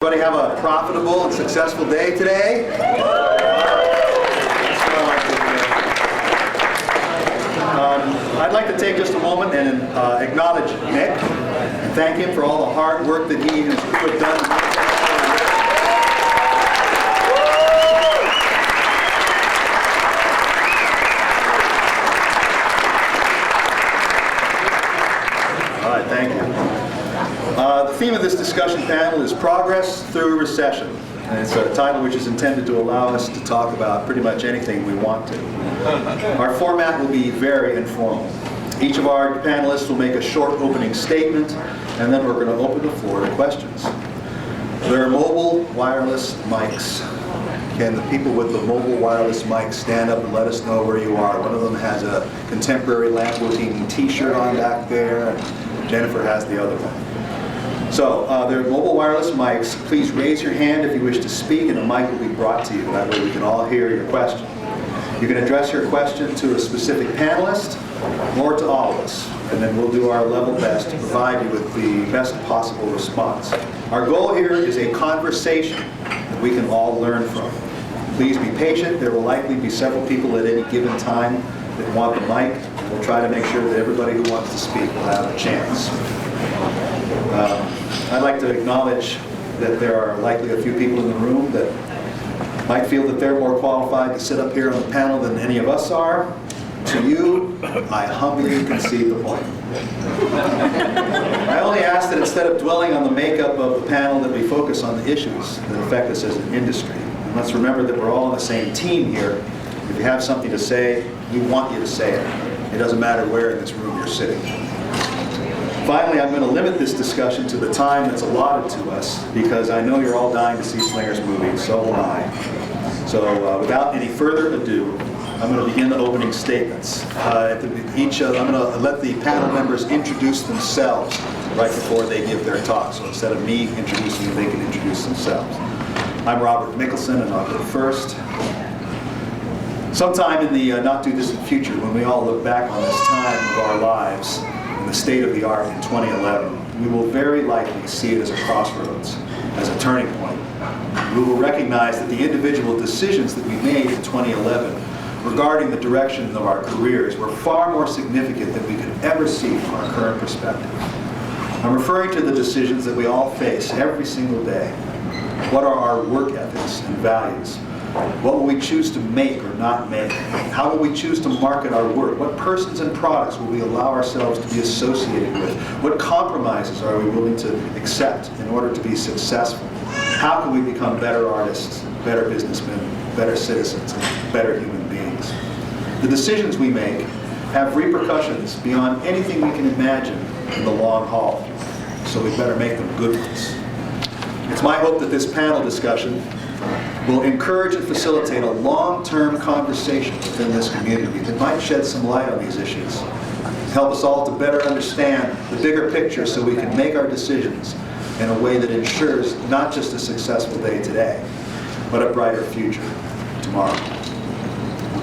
Everybody have a profitable and successful day today. I'd like to take just a moment and acknowledge Nick and thank him for all the hard work that he and his crew have done. All right, thank you. The theme of this discussion panel is Progress Through Recession. And it's a title which is intended to allow us to talk about pretty much anything we want to. Our format will be very informal. Each of our panelists will make a short opening statement, and then we're going to open the floor to questions. There are mobile wireless mics. Can the people with the mobile wireless mics stand up and let us know where you are? One of them has a contemporary lamp-looking t-shirt on back there, and Jennifer has the other one. So, there are mobile wireless mics. Please raise your hand if you wish to speak, and a mic will be brought to you. That way we can all hear your question. You can address your question to a specific panelist or to all of us, and then we'll do our level best to provide you with the best possible response. Our goal here is a conversation that we can all learn from. Please be patient. There will likely be several people at any given time that want the mic. We'll try to make sure that everybody who wants to speak will have a chance. I'd like to acknowledge that there are likely a few people in the room that might feel that they're more qualified to sit up here on the panel than any of us are. To you, I humbly concede the point. I only ask that instead of dwelling on the makeup of the panel, that we focus on the issues that affect us as an industry. And let's remember that we're all on the same team here. If you have something to say, we want you to say it. It doesn't matter where in this room you're sitting. Finally, I'm going to limit this discussion to the time that's allotted to us, because I know you're all dying to see Slinger's movie, so will I. So without any further ado, I'm going to begin the opening statements. I'm going to let the panel members introduce themselves right before they give their talk. So instead of me introducing them, they can introduce themselves. I'm Robert Mickelson, and I'll go first. Sometime in the not-too-distant future, when we all look back on this time of our lives, the state of the art in 2011, we will very likely see it as a crossroads, as a turning point. We will recognize that the individual decisions that we made in 2011 regarding the direction of our careers were far more significant than we could ever see from our current perspective. I'm referring to the decisions that we all face every single day. What are our work ethics and values? What will we choose to make or not make? How will we choose to market our work? What persons and products will we allow ourselves to be associated with? What compromises are we willing to accept in order to be successful? How can we become better artists, better businessmen, better citizens, and better human beings? The decisions we make have repercussions beyond anything we can imagine in the long haul, so we better make them good ones. It's my hope that this panel discussion will encourage and facilitate a long-term conversation within this community that might shed some light on these issues, help us all to better understand the bigger picture so we can make our decisions in a way that ensures not just a successful day today, but a brighter future tomorrow.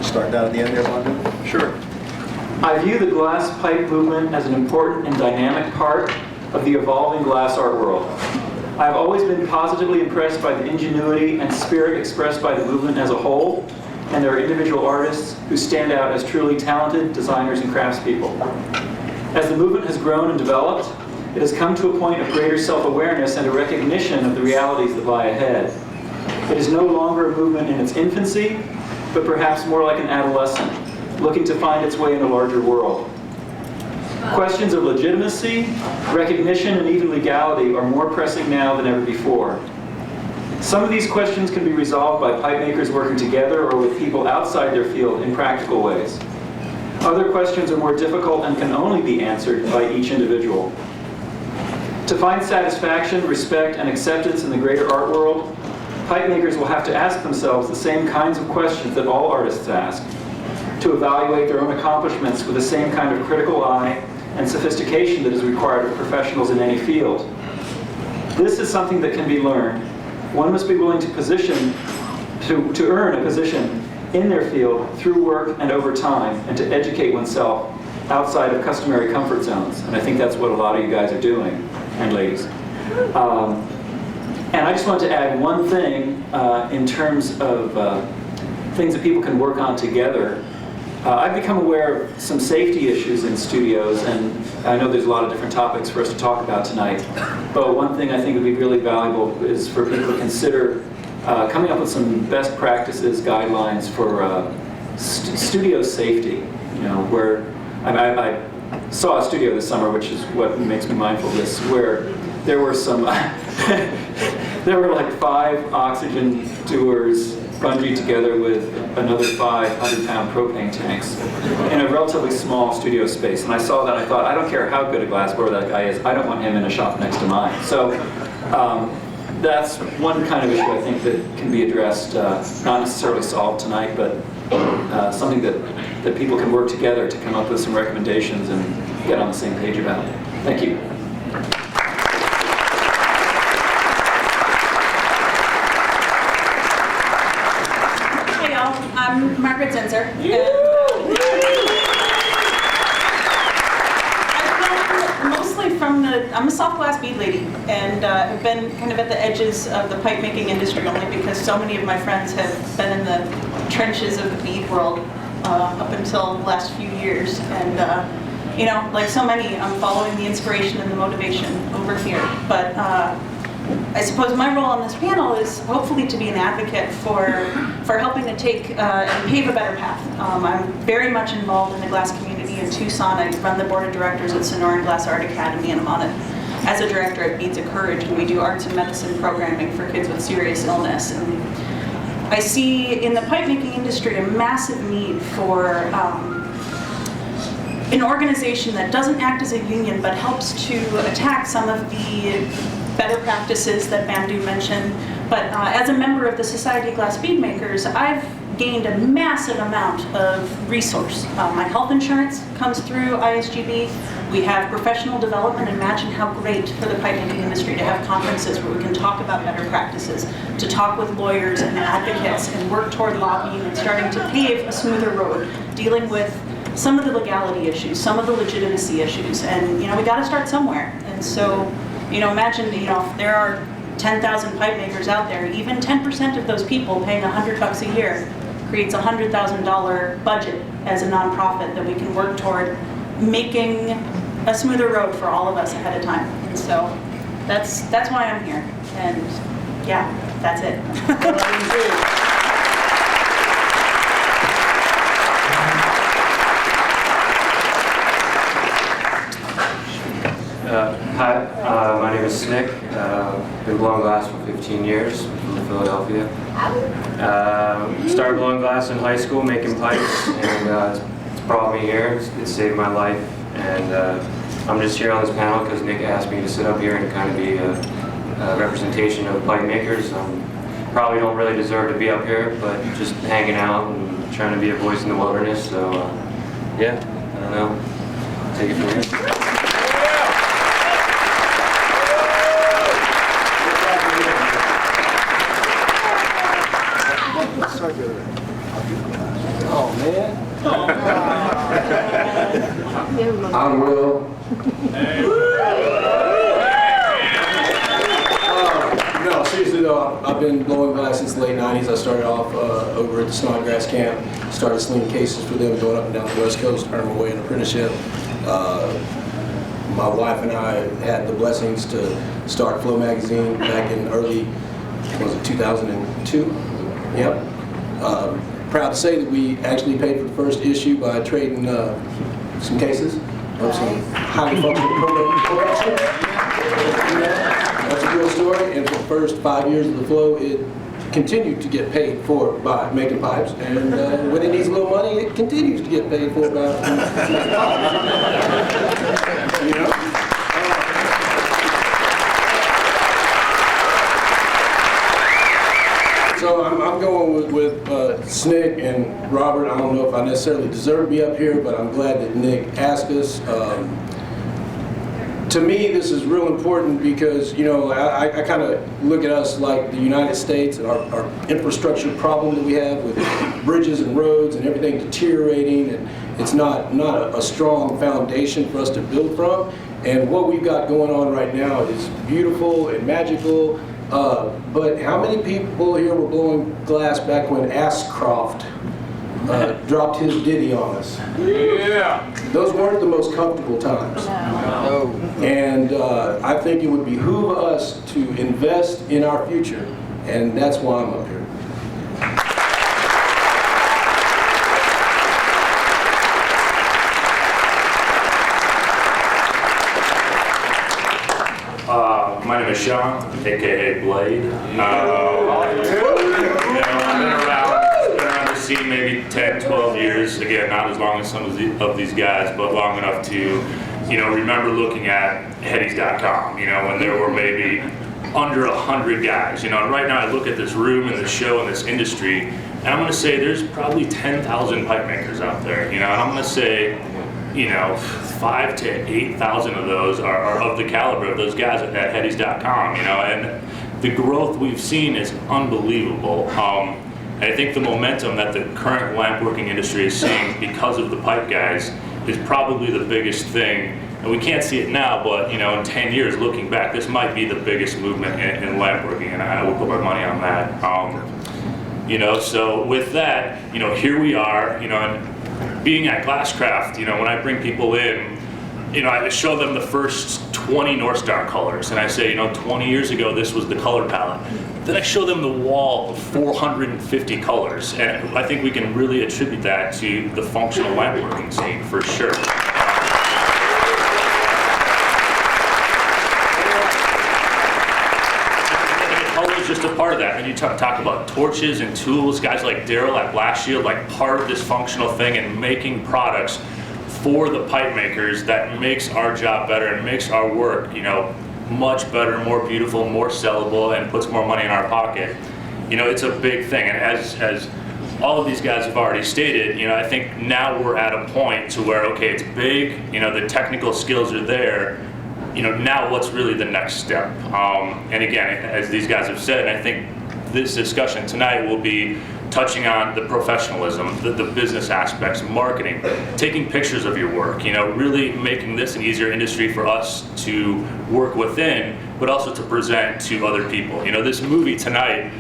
Start down at the end there, London? Sure. I view the glass pipe movement as an important and dynamic part of the evolving glass art world. I've always been positively impressed by the ingenuity and spirit expressed by the movement as a whole, and there are individual artists who stand out as truly talented designers and craftspeople. As the movement has grown and developed, it has come to a point of greater self-awareness and a recognition of the realities that lie ahead. It is no longer a movement in its infancy, but perhaps more like an adolescent, looking to find its way in a larger world. Questions of legitimacy, recognition, and even legality are more pressing now than ever before. Some of these questions can be resolved by pipe makers working together or with people outside their field in practical ways. Other questions are more difficult and can only be answered by each individual. To find satisfaction, respect, and acceptance in the greater art world, pipe makers will have to ask themselves the same kinds of questions that all artists ask, to evaluate their own accomplishments with the same kind of critical eye and sophistication that is required of professionals in any field. This is something that can be learned. One must be willing to earn a position in their field through work and over time, and to educate oneself outside of customary comfort zones. And I think that's what a lot of you guys are doing, and ladies. And I just want to add one thing in terms of things that people can work on together. I've become aware of some safety issues in studios, and I know there's a lot of different topics for us to talk about tonight. But one thing I think would be really valuable is for people to consider coming up with some best practices, guidelines for studio safety. You know, where I saw a studio this summer, which is what makes me mindful of this, where there were some, there were like 5 oxygen doers bungee together with another 5 100-pound propane tanks in a relatively small studio space. And I saw that, I thought, I don't care how good a glass blower that guy is, I don't want him in a shop next to mine. So that's one kind of issue I think that can be addressed, not necessarily solved tonight, but something that people can work together to come up with some recommendations and get on the same page about. Thank you. Hey y'all, I'm Margaret Zinzer. I'm a soft glass bead lady, and have been kind of at the edges of the pipe making industry only because so many of my friends have been in the trenches of the bead world up until the last few years. And you know, like so many, I'm following the inspiration and the motivation over here. But I suppose my role on this panel is hopefully to be an advocate for helping to take and pave a better path. I'm very much involved in the glass community in Tucson. I run the board of directors at Sonoran Glass Art Academy, and I'm on it as a director at Beads of Courage, and we do arts and medicine programming for kids with serious illness. And I see in the pipe making industry a massive need for an organization that doesn't act as a union but helps to attack some of the better practices that Bamdu mentioned. But as a member of the Society of Glass Bead Makers, I've gained a massive amount of resource. My health insurance comes through ISGB. We have professional development. Imagine how great for the pipe making industry to have conferences where we can talk about better practices, to talk with lawyers and advocates and work toward lobbying and starting to pave a smoother road, dealing with some of the legality issues, some of the legitimacy issues. And you know, we got to start somewhere. And so, you know, imagine, you know, if there are 10,000 pipe makers out there, even 10% of those people paying $100 a year creates a $100,000 budget as a nonprofit that we can work toward making a smoother road for all of us ahead of time. And so that's why I'm here. And yeah, that's it. Hi, my name is Snick. Been blowing glass for 15 years from Philadelphia. Started blowing glass in high school, making pipes, and it's brought me here. It saved my life, and I'm just here on this panel because Nick asked me to sit up here and kind of be a representation of pipe makers. Probably don't really deserve to be up here, but just hanging out and trying to be a voice in the wilderness. So yeah, I don't know. Take it from here. Oh man. I'm Will. No, seriously though, I've been blowing glass since the late 90s. I started off over at the Snodgrass camp, started slinging cases for them, going up and down the West Coast, earned my way in apprenticeship. My wife and I had the blessings to start Flow magazine back in early, was it 2002? Yep. Proud to say that we actually paid for the first issue by trading some cases of some highly functional production. That's a real story, and for the first 5 years of the Flow, it continued to get paid for by making pipes, and when it needs a little money, it continues to get paid for by making pipes. You know? So I'm going with Snick and Robert. I don't know if I necessarily deserve to be up here, but I'm glad that Nick asked us. To me, this is real important because, you know, I kind of look at us like the United States and our infrastructure problem that we have with bridges and roads and everything deteriorating, and it's not a strong foundation for us to build from. And what we've got going on right now is beautiful and magical, But how many people here were blowing glass back when Ashcroft dropped his ditty on us? Yeah. Those weren't the most comfortable times. No. And I think it would behoove us to invest in our future, and that's why I'm up here. My name is Sean, aka Blade. I've been around the scene maybe 10, 12 years. Again, not as long as some of these guys, but long enough to, remember looking at Headies.com, when there were maybe under 100 guys. And right now I look at this room and this show and this industry, and I'm going to say there's probably 10,000 pipe makers out there, and I'm going to say, 5,000 to 8,000 of those are of the caliber of those guys at Headies.com, and the growth we've seen is unbelievable. I think the momentum that the current lampworking industry is seeing because of the pipe guys is probably the biggest thing. And we can't see it now, but in 10 years, looking back, this might be the biggest movement in lampworking, and I would put my money on that. So with that, here we are, and being at Glasscraft, when I bring people in, I show them the first 20 North Star colors, and I say, 20 years ago, this was the color palette. Then I show them the wall of 450 colors, and I think we can really attribute that to the functional lampworking scene, for sure. Color's just a part of that. And you talk about torches and tools, guys like Daryl at Black Shield, like part of this functional thing and making products for the pipe makers that makes our job better and makes our work, much better, more beautiful, more sellable, and puts more money in our pocket. It's a big thing. And as all of these guys have already stated, I think now we're at a point to where, okay, it's big, the technical skills are there, now what's really the next step? And again, as these guys have said, I think this discussion tonight will be touching on the professionalism, the business aspects, marketing, taking pictures of your work, really making this an easier industry for us to work within, but also to present to other people. This movie tonight,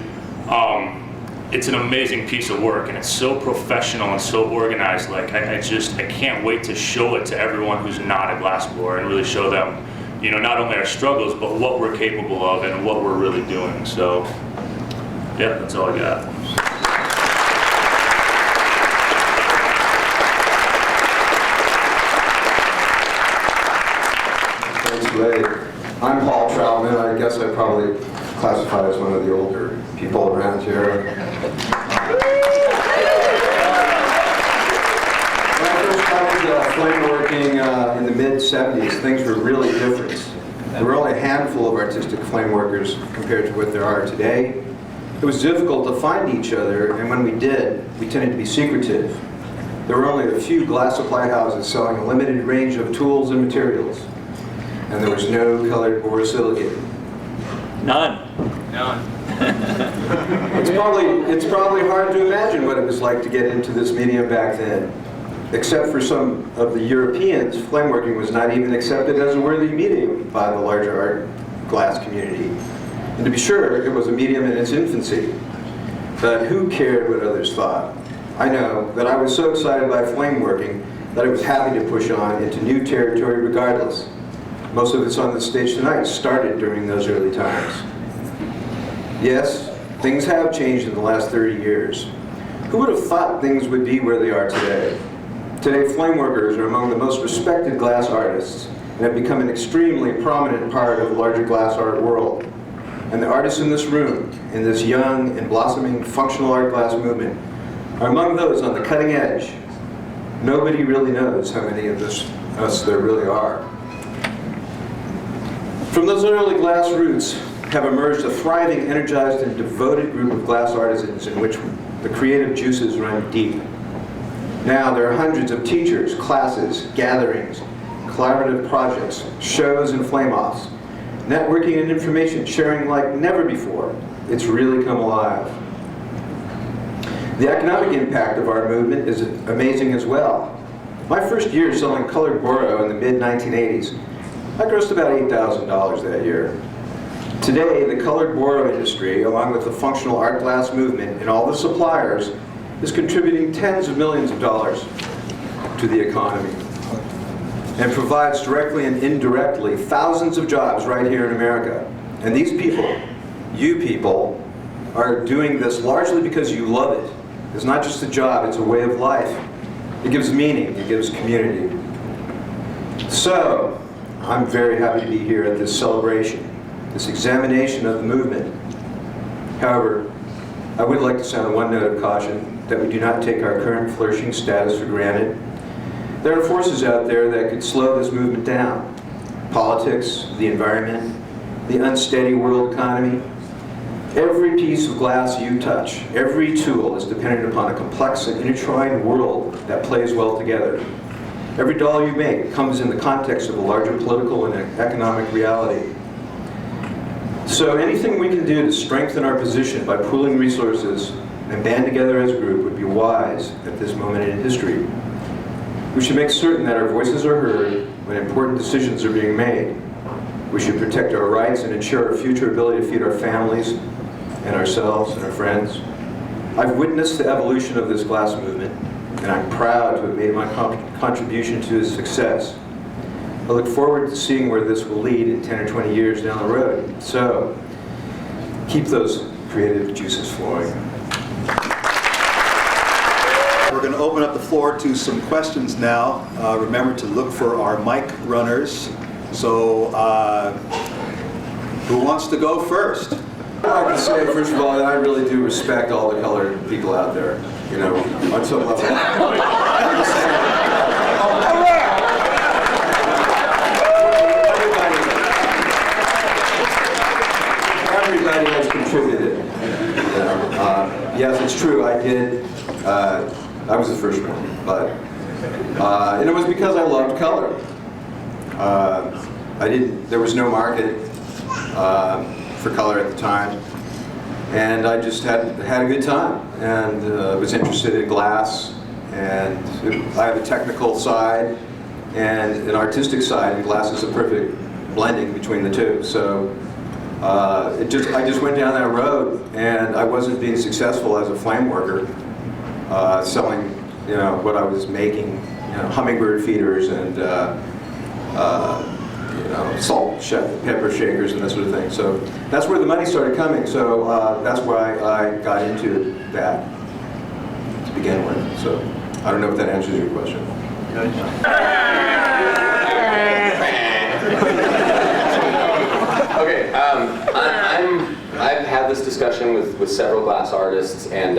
it's an amazing piece of work, and it's so professional and so organized. Like, I can't wait to show it to everyone who's not a glassblower and really show them, not only our struggles, but what we're capable of and what we're really doing. So, yeah, that's all I got. Thanks, Ray. I'm Paul Troutman. I guess I probably classify as one of the older people around here. When I first started flame working in the mid-70s, things were really different. There were only a handful of artistic flame workers compared to what there are today. It was difficult to find each other, and when we did, we tended to be secretive. There were only a few glass supply houses selling a limited range of tools and materials, and there was no colored borosilicate. None. It's probably hard to imagine what it was like to get into this medium back then. Except for some of the Europeans, flameworking was not even accepted as a worthy medium by the larger art glass community. And to be sure, it was a medium in its infancy. But who cared what others thought? I know that I was so excited by flameworking that I was happy to push on into new territory regardless. Most of us on the stage tonight started during those early times. Yes, things have changed in the last 30 years. Who would have thought things would be where they are today? Today, flameworkers are among the most respected glass artists and have become an extremely prominent part of the larger glass art world. And the artists in this room, in this young and blossoming functional art glass movement, are among those on the cutting edge. Nobody really knows how many of us there really are. From those early glass roots have emerged a thriving, energized, and devoted group of glass artisans in which the creative juices run deep. Now there are hundreds of teachers, classes, gatherings, collaborative projects, shows, and flame-offs, networking and information sharing like never before. It's really come alive. The economic impact of our movement is amazing as well. My first year selling colored boro in the mid-1980s, I grossed about $8,000 that year. Today, the colored Boro industry, along with the functional art glass movement and all the suppliers, is contributing tens of millions of dollars to the economy and provides directly and indirectly thousands of jobs right here in America. And these people, you people, are doing this largely because you love it. It's not just a job, it's a way of life. It gives meaning, it gives community. So, I'm very happy to be here at this celebration, this examination of the movement. However, I would like to sound one note of caution that we do not take our current flourishing status for granted. There are forces out there that could slow this movement down. Politics, the environment, the unsteady world economy. Every piece of glass you touch, every tool is dependent upon a complex and intertwined world that plays well together. Every dollar you make comes in the context of a larger political and economic reality. So anything we can do to strengthen our position by pooling resources and band together as a group would be wise at this moment in history. We should make certain that our voices are heard when important decisions are being made. We should protect our rights and ensure our future ability to feed our families and ourselves and our friends. I've witnessed the evolution of this glass movement, and I'm proud to have made my contribution to its success. I look forward to seeing where this will lead in 10 or 20 years down the road. So, keep those creative juices flowing. We're going to open up the floor to some questions now. Remember to look for our mic runners. So, who wants to go first? I would say, first of all, that I really do respect all the colored people out there, you know, on some level. Everybody has contributed. You know, yes, it's true, I did. I was the first one, but, and it was because I loved color. There was no market for color at the time, and I just had a good time, and was interested in glass, and I have a technical side and an artistic side, and glass is a perfect blending between the two. So I just went down that road, and I wasn't being successful as a flame worker, selling, you know, what I was making, you know, hummingbird feeders and you know, salt, pepper shakers, and that sort of thing. So that's where the money started coming. So that's why I got into that to begin with. So I don't know if that answers your question. Okay, I've had this discussion with several glass artists, and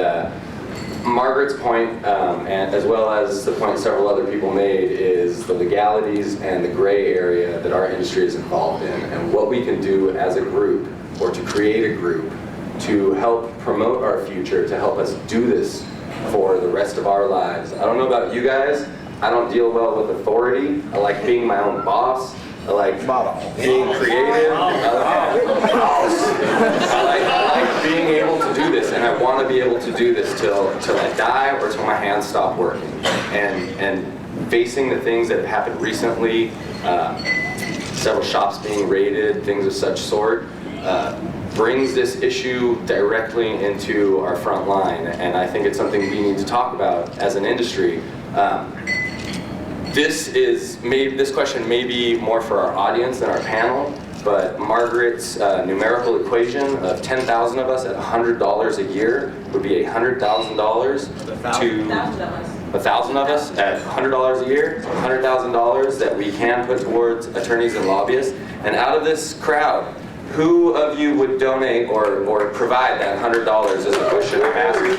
Margaret's point, and as well as the point several other people made, is the legalities and the gray area that our industry is involved in, and what we can do as a group, or to create a group, to help promote our future, to help us do this for the rest of our lives. I don't know about you guys, I don't deal well with authority. I like being my own boss. I like being creative. I like being able to do this, and I want to be able to do this till I die or till my hands stop working. And facing the things that have happened recently, several shops being raided, things of such sort, brings this issue directly into our front line, and I think it's something we need to talk about as an industry. This question may be more for our audience than our panel, but Margaret's numerical equation of 10,000 of us at $100 a year would be $100,000 to 1,000 of us at $100 a year, $100,000 that we can put towards attorneys and lobbyists. And out of this crowd, who of you would donate or provide that $100 is the question I'm asking.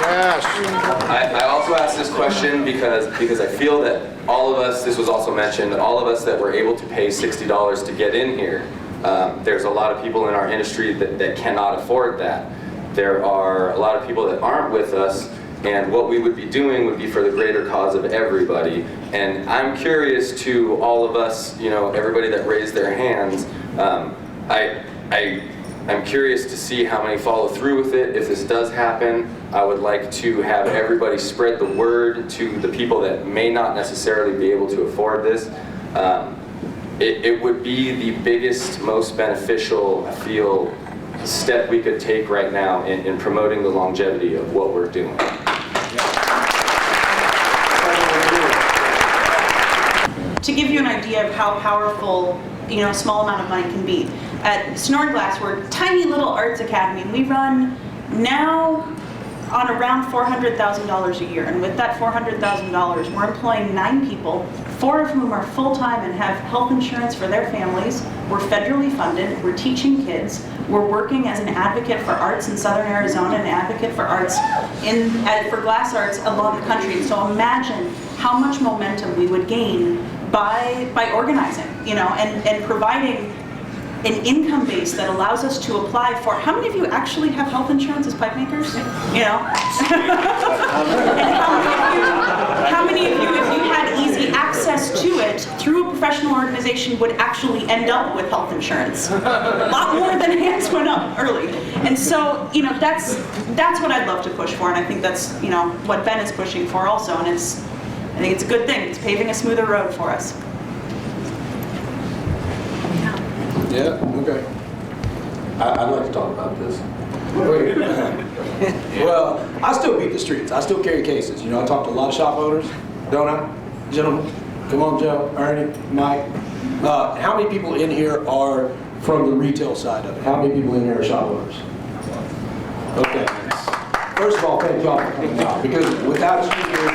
I also asked this question because I feel that all of us, this was also mentioned, all of us that were able to pay $60 to get in here, there's a lot of people in our industry that cannot afford that. There are a lot of people that aren't with us, and what we would be doing would be for the greater cause of everybody. And I'm curious to all of us, you know, everybody that raised their hands, I'm curious to see how many follow through with it. If this does happen, I would like to have everybody spread the word to the people that may not necessarily be able to afford this. it would be the biggest, most beneficial, I feel, step we could take right now in promoting the longevity of what we're doing. To give you an idea of how powerful, a small amount of money can be, at Sonoran Glass, we're a tiny little arts academy. We run now on around $400,000 a year, and with that $400,000, we're employing 9 people, 4 of whom are full-time and have health insurance for their families. We're federally funded, we're teaching kids, we're working as an advocate for arts in Southern Arizona, an advocate for arts for glass arts along the country. And so imagine how much momentum we would gain by organizing, and providing an income base that allows us to apply for. How many of you actually have health insurance as pipe makers? And how many of you, if you had easy access to it through a professional organization, would actually end up with health insurance? A lot more than hands went up early. And so, that's what I'd love to push for, and I think that's, what Ben is pushing for also, and I think it's a good thing. It's paving a smoother road for us. Yeah, okay. I'd like to talk about this. Well, I still beat the streets. I still carry cases. I talk to a lot of shop owners, don't I? Gentlemen, come on, Joe, Ernie, Mike. How many people in here are from the retail side of it? How many people in here are shop owners? Okay. First of all, thank y'all for coming out, because without you here,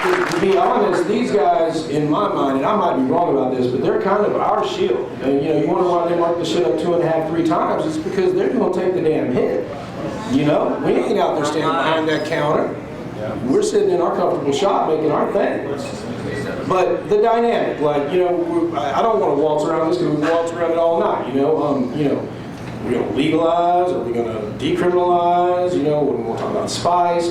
to be honest, these guys, in my mind, and I might be wrong about this, but they're kind of our shield. And you wonder why they mark the shit up 2.5, 3 times. It's because they're going to take the damn hit. We ain't out there standing behind that counter. We're sitting in our comfortable shop making our thing. But the dynamic, I don't want to waltz around this because we waltz around it all night. We're going to legalize, are we going to decriminalize? When we're talking about spice,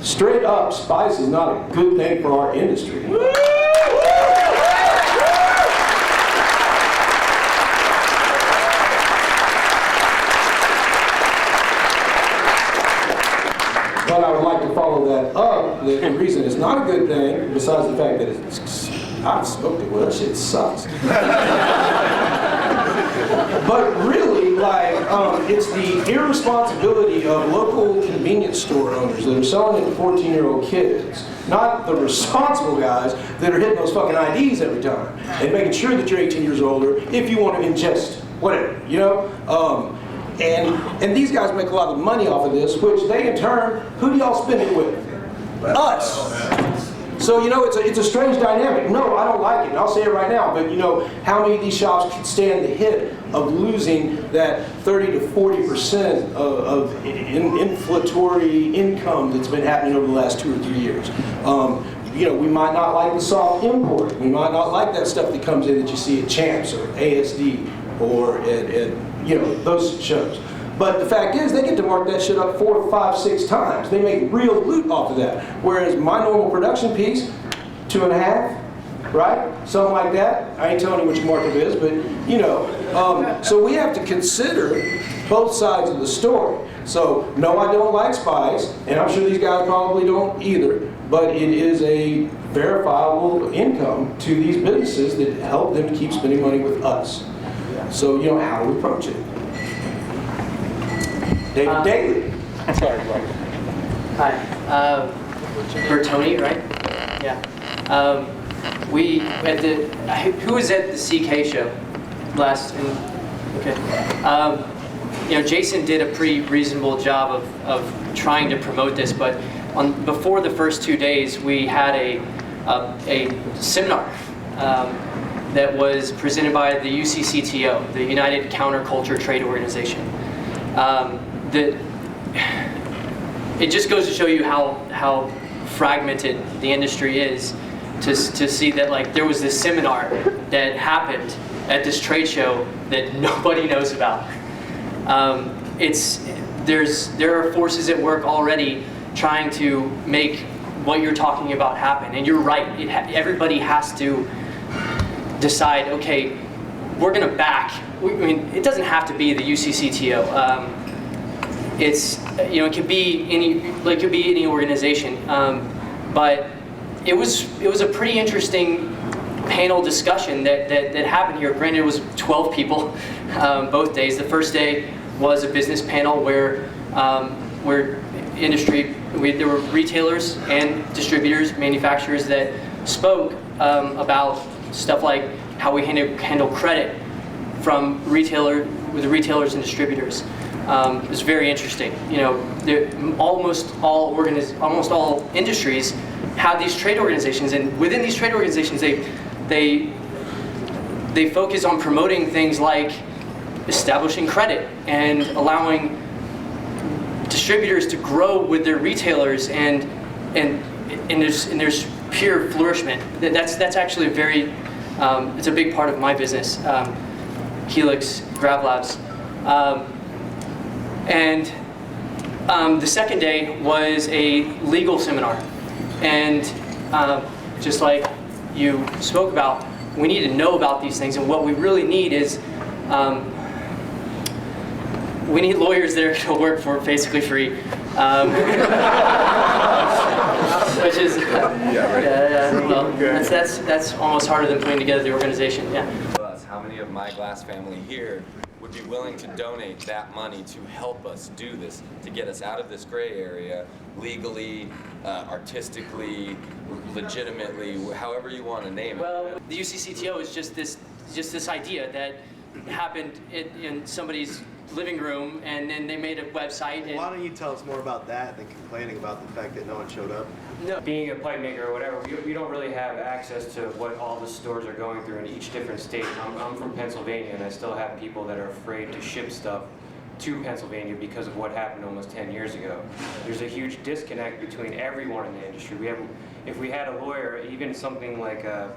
straight up, spice is not a good thing for our industry. But I would like to follow that up. The reason it's not a good thing, besides the fact that I've smoked it, well, that shit sucks. But really, it's the irresponsibility of local convenience store owners that are selling it to 14-year-old kids, not the responsible guys that are hitting those fucking IDs every time and making sure that you're 18 years older if you want to ingest whatever, And these guys make a lot of money off of this, which they in turn, who do y'all spend it with? Us. So, it's a strange dynamic. No, I don't like it. I'll say it right now. But, how many of these shops can stand the hit of losing that 30 to 40% of inflationary income that's been happening over the last 2 or 3 years? We might not like the soft import. We might not like that stuff that comes in that you see at Champs or ASD or at those shows. But the fact is, they get to mark that shit up 4, 5, 6 times. They make real loot off of that. Whereas my normal production piece, 2.5, right? Something like that. I ain't telling you which market it is, but so we have to consider both sides of the story. So no, I don't like spice, and I'm sure these guys probably don't either. But it is a verifiable income to these businesses that help them to keep spending money with us. So how do we approach it? David Daly. Sorry, Robert. Hi. Bertoni, right? Yeah. We at who was at the CK show last? Okay. Jason did a pretty reasonable job of trying to promote this, but before the first 2 days, we had a seminar that was presented by the UCCTO, the United Counterculture Trade Organization. It just goes to show you how fragmented the industry is to see that there was this seminar that happened at this trade show that nobody knows about. There are forces at work already trying to make what you're talking about happen, and you're right. Everybody has to decide. Okay, we're going to back. It doesn't have to be the UCCTO. you know, it could be any organization, but it was a pretty interesting panel discussion that happened here. Granted, it was 12 people both days. The first day was a business panel where there were retailers and distributors, manufacturers that spoke about stuff like how we handle credit with the retailers and distributors. It was very interesting. You know, almost all industries have these trade organizations, and within these trade organizations, they focus on promoting things like establishing credit and allowing distributors to grow with their retailers, and there's pure flourishment. That's actually a very it's a big part of my business, Helix Grab Labs. And the second day was a legal seminar, and just like you spoke about, we need to know about these things, and what we really need is we need lawyers that are going to work for basically free, which is well, that's almost harder than putting together the organization. Yeah. How many of my Glass family here would be willing to donate that money to help us do this, to get us out of this gray area, legally, artistically, legitimately, however you want to name it? Well, the UCCTO is just this idea that happened in somebody's living room, and then they made a website. Well, why don't you tell us more about that than complaining about the fact that no one showed up? No. Being a pipe maker or whatever, we don't really have access to what all the stores are going through in each different state. I'm from Pennsylvania, and I still have people that are afraid to ship stuff to Pennsylvania because of what happened almost 10 years ago. There's a huge disconnect between everyone in the industry. If we had a lawyer, even something like a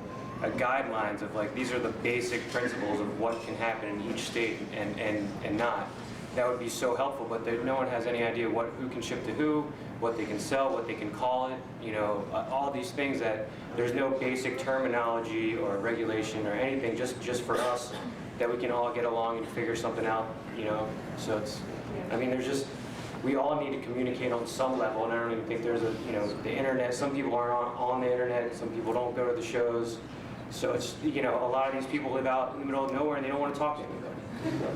guidelines of like, these are the basic principles of what can happen in each state and not, that would be so helpful, but no one has any idea who can ship to who, what they can sell, what they can call it, you know, all these things that there's no basic terminology or regulation or anything just for us that we can all get along and figure something out, you know. So I mean, we all need to communicate on some level, and I don't even think there's the internet. Some people aren't on the internet, some people don't go to the shows. So it's, you know, a lot of these people live out in the middle of nowhere and they don't want to talk to anybody.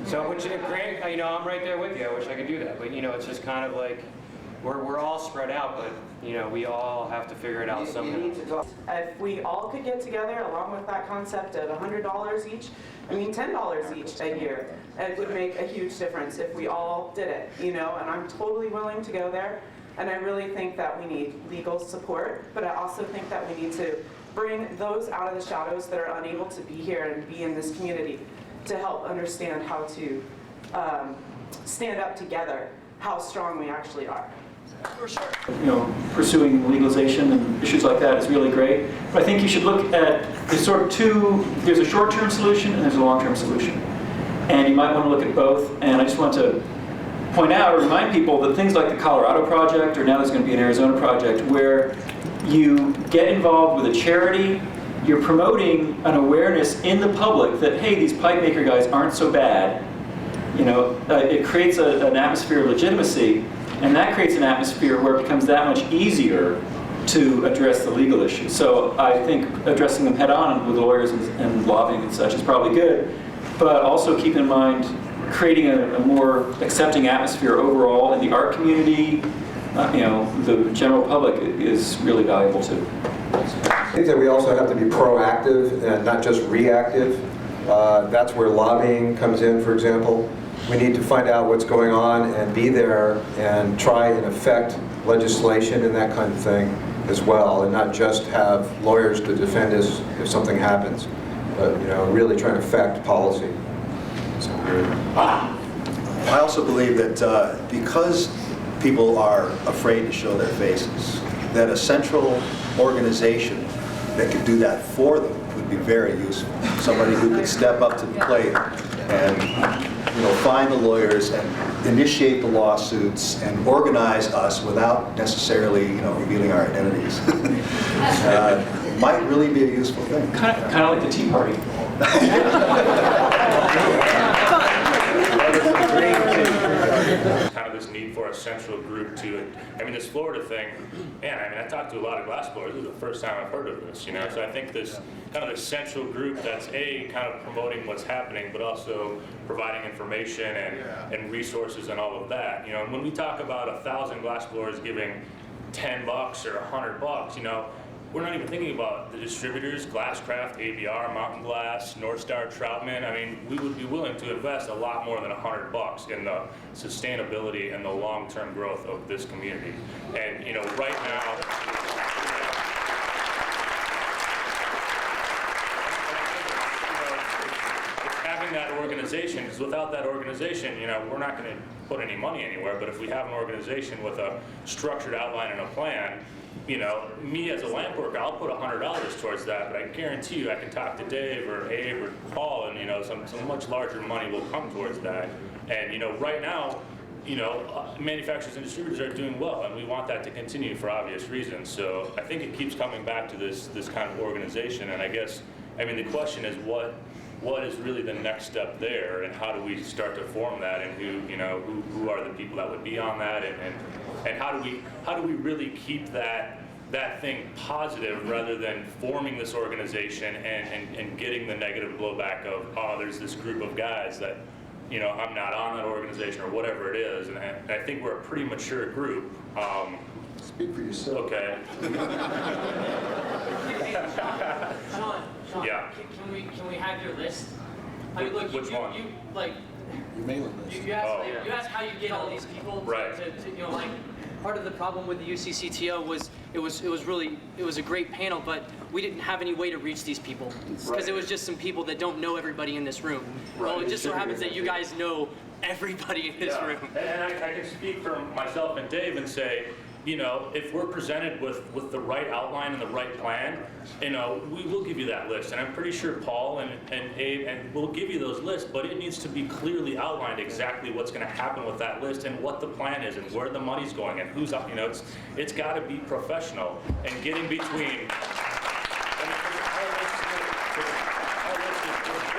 So, which, great, you know, I'm right there with you. I wish I could do that, but you know, it's just kind of like we're all spread out, but you know, we all have to figure it out somehow. If we all could get together, along with that concept of $100 each, I mean $10 each a year, it would make a huge difference if we all did it, you know. And I'm totally willing to go there, and I really think that we need legal support, but I also think that we need to bring those out of the shadows that are unable to be here and be in this community to help understand how to stand up together, how strong we actually are. For sure. You know, pursuing legalization and issues like that is really great. But I think you should look at there's a short-term solution and there's a long-term solution. And you might want to look at both. And I just want to point out or remind people that things like the Colorado project, or now there's going to be an Arizona project, where you get involved with a charity, you're promoting an awareness in the public that, hey, these pipe maker guys aren't so bad. You know, it creates an atmosphere of legitimacy, and that creates an atmosphere where it becomes that much easier to address the legal issues. So I think addressing them head on with lawyers and lobbying and such is probably good, but also keep in mind creating a more accepting atmosphere overall in the art community. You know, the general public is really valuable too. I think that we also have to be proactive and not just reactive. That's where lobbying comes in, for example. We need to find out what's going on and be there and try and affect legislation and that kind of thing as well, and not just have lawyers to defend us if something happens, but you know, really try to affect policy. So, I also believe that because people are afraid to show their faces, that a central organization that could do that for them would be very useful. Somebody who could step up to the plate and find the lawyers and initiate the lawsuits and organize us without necessarily revealing our identities. Might really be a useful thing. Kind of like the Tea Party. Kind of this need for a central group to, I mean, this Florida thing, man, I mean, I talked to a lot of glassblowers. This is the first time I've heard of this, you know? So I think this kind of this central group that's kind of promoting what's happening, but also providing information and resources and all of that. You know, and when we talk about 1,000 glassblowers giving $10 or $100, you know, we're not even thinking about the distributors, Glasscraft, ABR, Mountain Glass, North Star, Troutman. I mean, we would be willing to invest a lot more than $100 in the sustainability and the long-term growth of this community. And, you know, right now, having that organization, because without that organization, you know, we're not going to put any money anywhere, but if we have an organization with a structured outline and a plan, you know, me as a lamp worker, I'll put $100 towards that, but I guarantee you I can talk to Dave or Abe or Paul, and, you know, some much larger money will come towards that. And, you know, right now, you know, manufacturers and distributors are doing well, and we want that to continue for obvious reasons. So I think it keeps coming back to this kind of organization, and I guess, I mean, the question is what is really the next step there, and how do we start to form that, and who are the people that would be on that, and how do we really keep that thing positive rather than forming this organization and getting the negative blowback of, oh, there's this group of guys that, you know, I'm not on that organization or whatever it is, and I think we're a pretty mature group. Speak for yourself. Okay. Sean, Yeah. Can we have your list? I mean, look, Which one? You like Your mailing list. you asked how you get all these people Right. to you know, like, part of the problem with the UCCTO was it was a great panel, but we didn't have any way to reach these people because it was just some people that don't know everybody in this room. Well, it just so happens that you guys know everybody in this room. And I can speak for myself and Dave and say, you know, if we're presented with the right outline and the right plan, you know, we will give you that list. And I'm pretty sure Paul and Abe and we'll give you those lists, but it needs to be clearly outlined exactly what's going to happen with that list and what the plan is and where the money's going and who's up. You know, it's got to be professional and getting between.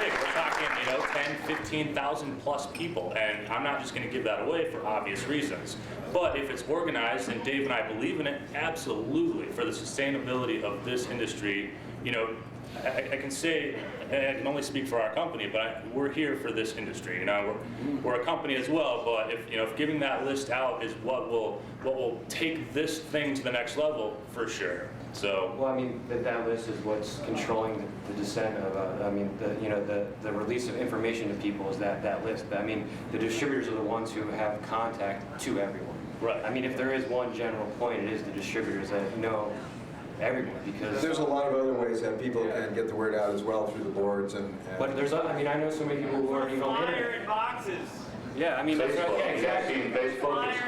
We're talking, you know, 10, 15,000 plus people, and I'm not just going to give that away for obvious reasons. But if it's organized, and Dave and I believe in it, absolutely, for the sustainability of this industry, you know, I can say, and I can only speak for our company, but we're here for this industry. You know, we're a company as well. But if giving that list out is what will take this thing to the next level, for sure. So. Well, I mean, that list is what's controlling the descent of. I mean, the release of information to people is that list. But I mean, the distributors are the ones who have contact to everyone. Right. I mean, if there is one general point, it is the distributors that know everyone, because There's a lot of other ways that people can get the word out as well through the boards and But there's, I mean, I know so many people who aren't even on the Flyer internet. in boxes. Yeah, I mean, that's right. Yeah, exactly. Facebook is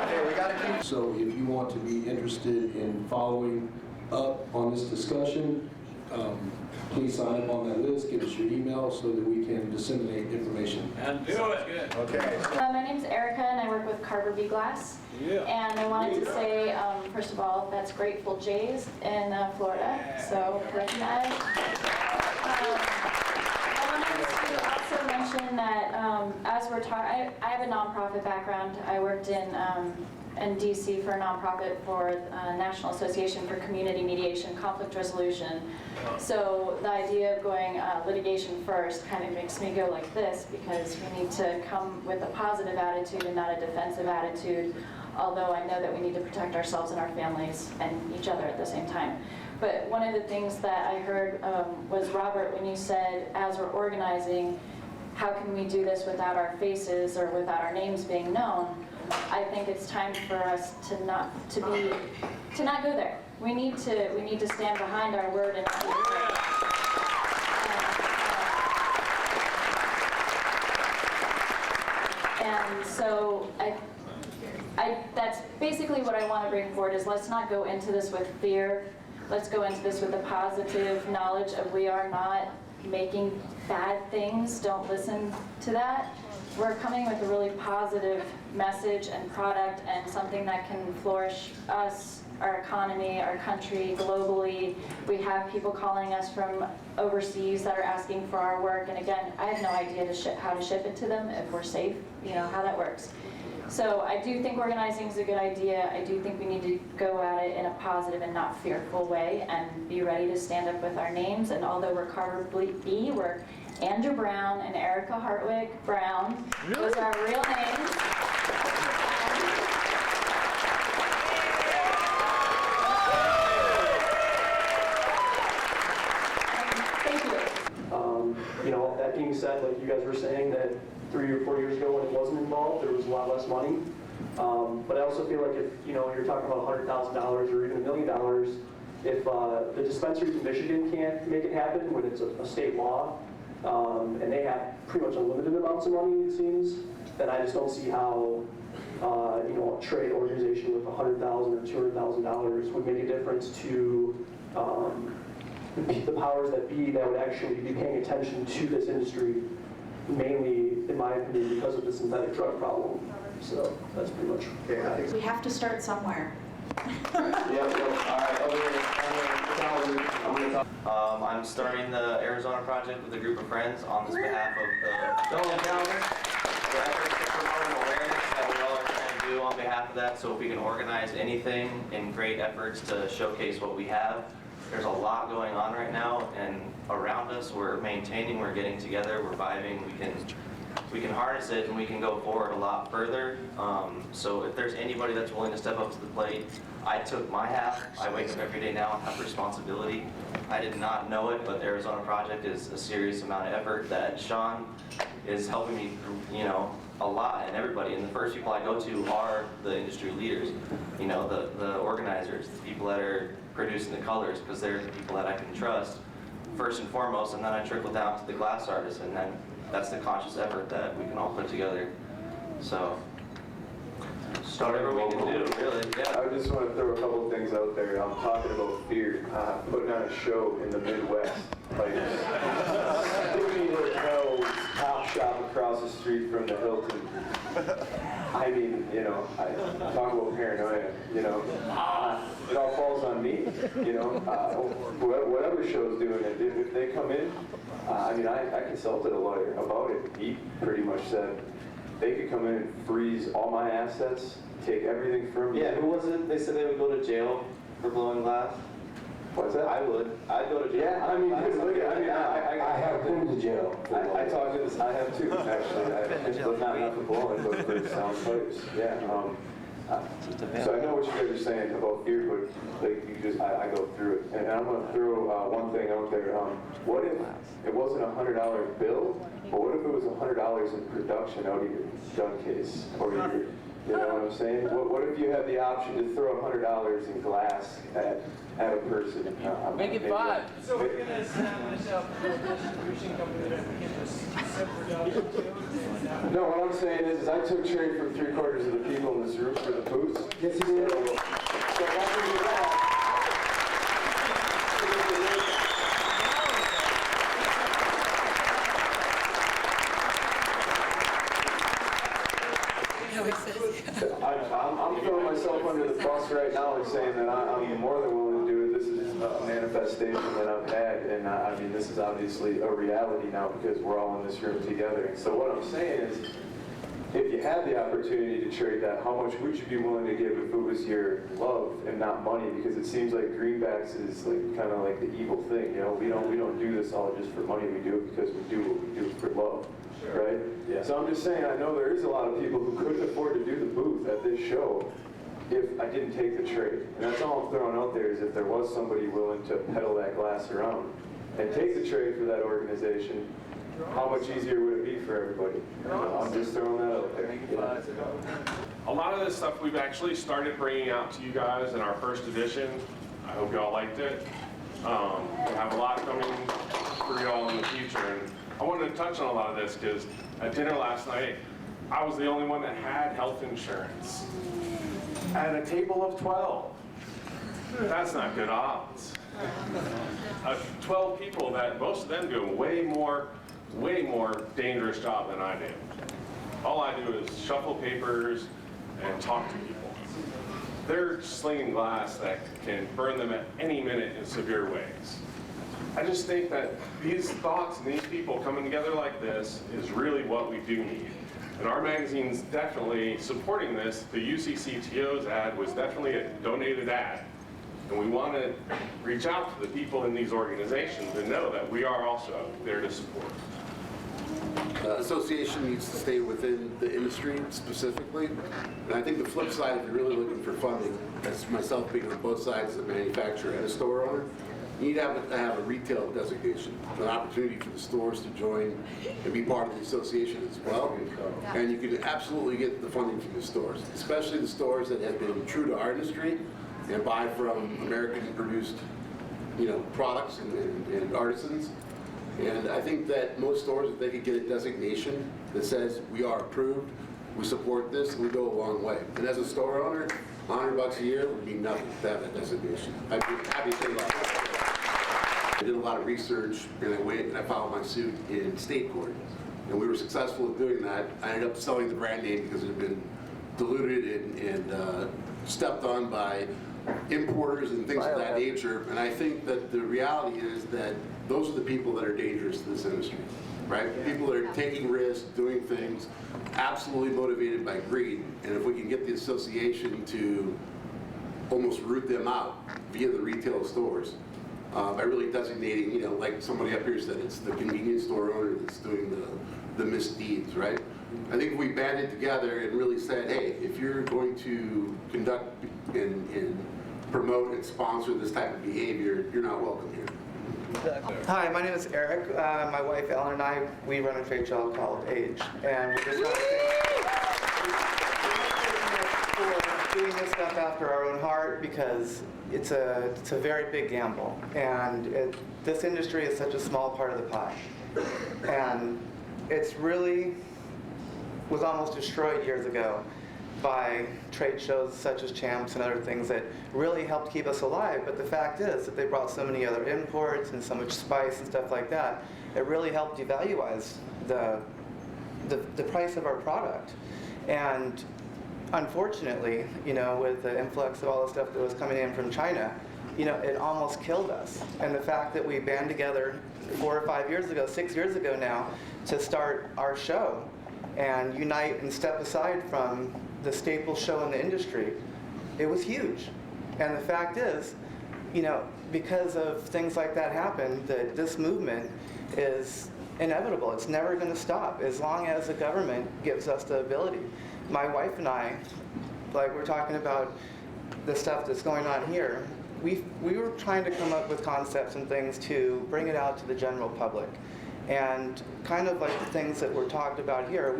Okay, we got to keep. So if you want to be interested in following up on this discussion, please sign up on that list, give us your email so that we can disseminate information. And do it. Okay. My name's Erica and I work with Carver V Glass. Yeah. And I wanted to say, first of all, that's Grateful Jays in Florida, so recognize. I wanted to also mention that as we're talking, I have a nonprofit background. I worked in DC for a nonprofit for National Association for Community Mediation, Conflict Resolution. So the idea of going litigation first kind of makes me go like this, because we need to come with a positive attitude and not a defensive attitude, although I know that we need to protect ourselves and our families and each other at the same time. But one of the things that I heard was, Robert, when you said, as we're organizing, how can we do this without our faces or without our names being known? I think it's time for us to not go there. We need to stand behind our word and and so that's basically what I want to bring forward, is let's not go into this with fear. Let's go into this with the positive knowledge of we are not making bad things. Don't listen to that. we're coming with a really positive message and product and something that can flourish us, our economy, our country, globally. We have people calling us from overseas that are asking for our work, and again, I have no idea how to ship it to them, if we're safe, how that works. So I do think organizing is a good idea. I do think we need to go at it in a positive and not fearful way and be ready to stand up with our names. And although we're Carver B, we're Andrew Brown and Erica Hartwig Brown. Those are our real names. Thank you. That being said, like you guys were saying that 3 or 4 years ago when it wasn't involved, there was a lot less money. But I also feel like if you're talking about $100,000 or even $1 million, if the dispensaries in Michigan can't make it happen when it's a state law, and they have pretty much unlimited amounts of money, it seems, then I just don't see how a trade organization with $100,000 or $200,000 would make a difference to the powers that be that would actually be paying attention to this industry, mainly, in my opinion, because of the synthetic drug problem. So that's pretty much. We have to start somewhere. All right, over here, I'm going to talk. I'm starting the Arizona project with a group of friends on this behalf of the Dolan County. The efforts to promote awareness that we all are trying to do on behalf of that, so if we can organize anything in great efforts to showcase what we have. There's a lot going on right now, and around us we're maintaining, we're getting together, we're vibing, we can harness it and we can go forward a lot further. So if there's anybody that's willing to step up to the plate, I took my half. I wake up every day now and have responsibility. I did not know it, but the Arizona Project is a serious amount of effort that Sean is helping me, a lot, and everybody. And the first people I go to are the industry leaders, the organizers, the people that are producing the colors, because they're the people that I can trust first and foremost, and then I trickle down to the glass artists, and then that's the conscious effort that we can all put together. So, whatever we can do, really. Yeah. I just want to throw a couple of things out there. I'm talking about fear. Putting on a show in the Midwest. Like, Disney Hotel's top shop across the street from the Hilton. I mean, talk about paranoia, it all falls on me, whatever show's doing it. If they come in, I consulted a lawyer about it. He pretty much said they could come in and freeze all my assets, take everything from me. Yeah, who was it? They said they would go to jail for blowing glass. What's that? I would. I'd go to jail. Yeah, I have been to jail. I talked to this. I have too, actually. But not enough for blowing, but for sound pipes. Yeah. So I know what you guys are saying about fear, but I go through it. And I'm going to throw one thing out there. What if it wasn't a $100 bill, but what if it was $100 in production out of your gun case or your, you know what I'm saying? What if you had the option to throw $100 in glass at a person? Make it five. So we're going to establish a distribution company that we can just send production to? No, what I'm saying is I took trade from 3/4 of the people in this room for the booths. Yes, you did. So after you do that, I'm throwing myself under the bus right now and saying that I'm more than willing to do it. This is a manifestation that I've had, and this is obviously a reality now because we're all in this room together. And so what I'm saying is, if you had the opportunity to trade that, how much would you be willing to give if it was your love and not money? Because it seems like greenbacks is kind of like the evil thing. We don't do this all just for money. We do it because we do what we do for love. Right? Yeah. So I'm just saying, I know there is a lot of people who couldn't afford to do the booth at this show if I didn't take the trade. And that's all I'm throwing out there is if there was somebody willing to peddle that glass around and take the trade for that organization, how much easier would it be for everybody? I'm just throwing that out there. Yeah. A lot of this stuff we've actually started bringing out to you guys in our first edition. I hope y'all liked it. We'll have a lot coming for y'all in the future. And I wanted to touch on a lot of this because at dinner last night, I was the only one that had health insurance at a table of 12. That's not good odds. 12 people that most of them do a way more dangerous job than I do. All I do is shuffle papers and talk to people. They're slinging glass that can burn them at any minute in severe ways. I just think that these thoughts and these people coming together like this is really what we do need. And our magazine's definitely supporting this. The UCCTO's ad was definitely a donated ad. And we want to reach out to the people in these organizations and know that we are also there to support. Association needs to stay within the industry specifically. And I think the flip side, if you're really looking for funding, as myself being on both sides as a manufacturer and a store owner, you need to have a retail designation, an opportunity for the stores to join and be part of the association as well. And you can absolutely get the funding from the stores, especially the stores that have been true to our industry and buy from American-produced, products and artisans. And I think that most stores, if they could get a designation that says we are approved, we support this, we go a long way. And as a store owner, $100 a year would be nothing to have that designation. I'd be happy to say that. I did a lot of research, and I went and I filed my suit in state court. And we were successful in doing that. I ended up selling the brand name because it had been diluted and stepped on by importers and things of that nature. And I think that the reality is that those are the people that are dangerous to this industry, right? People that are taking risks, doing things, absolutely motivated by greed. And if we can get the association to almost root them out via the retail stores, by really designating, like somebody up here said, it's the convenience store owner that's doing the misdeeds, right? I think if we banded together and really said, hey, if you're going to conduct and promote and sponsor this type of behavior, you're not welcome here. Hi, my name is Eric. My wife Ellen and I, we run a trade show called Age, and we just want to say we're doing this stuff after our own heart because it's a very big gamble, and this industry is such a small part of the pie, and it's really was almost destroyed years ago by trade shows such as Champs and other things that really helped keep us alive. But the fact is that they brought so many other imports and so much spice and stuff like that, it really helped devaluize the price of our product. And unfortunately, with the influx of all the stuff that was coming in from China, it almost killed us. And the fact that we band together 4 or 5 years ago, 6 years ago now, to start our show and unite and step aside from the staple show in the industry, it was huge. And the fact is, because of things like that happen, that this movement is inevitable. It's never going to stop as long as the government gives us the ability. My wife and I, like we're talking about the stuff that's going on here, we were trying to come up with concepts and things to bring it out to the general public. And kind of like the things that were talked about here,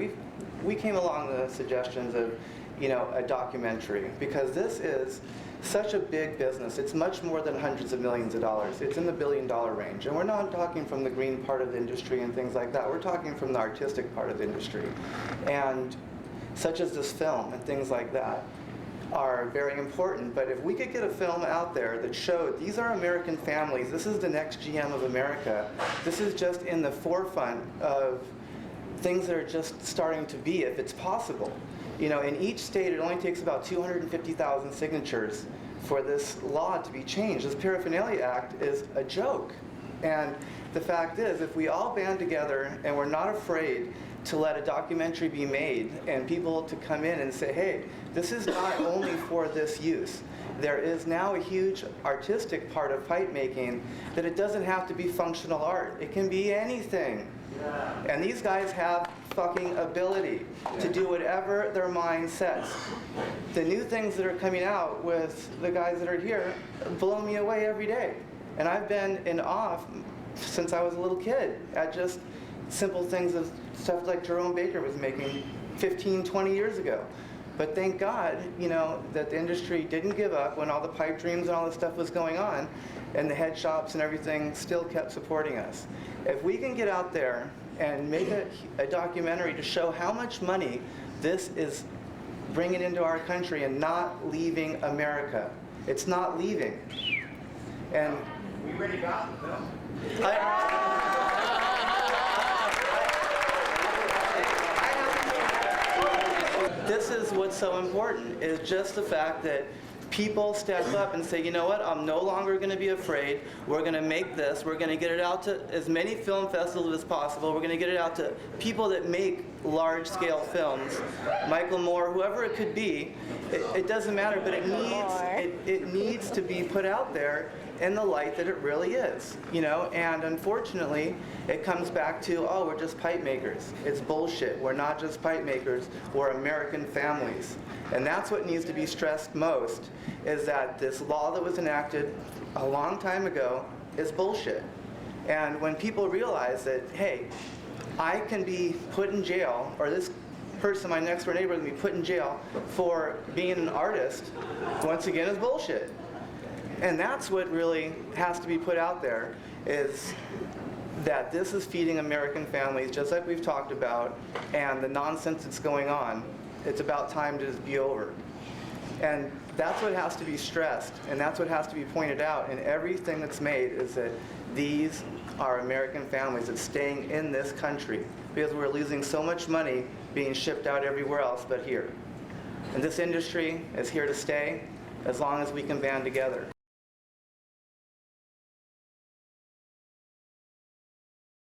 we came along the suggestions of, a documentary, because this is such a big business. It's much more than hundreds of millions of dollars. It's in the billion-dollar range. And we're not talking from the green part of the industry and things like that. We're talking from the artistic part of the industry. And such as this film and things like that are very important. But if we could get a film out there that showed these are American families, this is the next GM of America, this is just in the forefront of things that are just starting to be, if it's possible. In each state, it only takes about 250,000 signatures for this law to be changed. This Paraphernalia Act is a joke. And the fact is, if we all band together and we're not afraid to let a documentary be made and people to come in and say, hey, this is not only for this use. There is now a huge artistic part of pipe making that it doesn't have to be functional art. It can be anything. And these guys have fucking ability to do whatever their mind sets. The new things that are coming out with the guys that are here blow me away every day. And I've been in awe since I was a little kid at just simple things of stuff like Jerome Baker was making 15, 20 years ago. But thank God, that the industry didn't give up when all the pipe dreams and all this stuff was going on, and the head shops and everything still kept supporting us. If we can get out there and make a documentary to show how much money this is bringing into our country and not leaving America. It's not leaving. And we already got the film. this is what's so important, is just the fact that people step up and say, you know what, I'm no longer going to be afraid. We're going to make this. We're going to get it out to as many film festivals as possible. We're going to get it out to people that make large-scale films, Michael Moore, whoever it could be. It doesn't matter, but it needs to be put out there in the light that it really is, you know. And unfortunately, it comes back to, oh, we're just pipe makers. It's bullshit. We're not just pipe makers. We're American families. And that's what needs to be stressed most, is that this law that was enacted a long time ago is bullshit. And when people realize that, hey, I can be put in jail, or this person, my next door neighbor, can be put in jail for being an artist, once again, is bullshit. And that's what really has to be put out there, is that this is feeding American families, just like we've talked about, and the nonsense that's going on, it's about time to just be over. And that's what has to be stressed, and that's what has to be pointed out in everything that's made, is that these are American families that's staying in this country, because we're losing so much money being shipped out everywhere else but here. And this industry is here to stay as long as we can band together.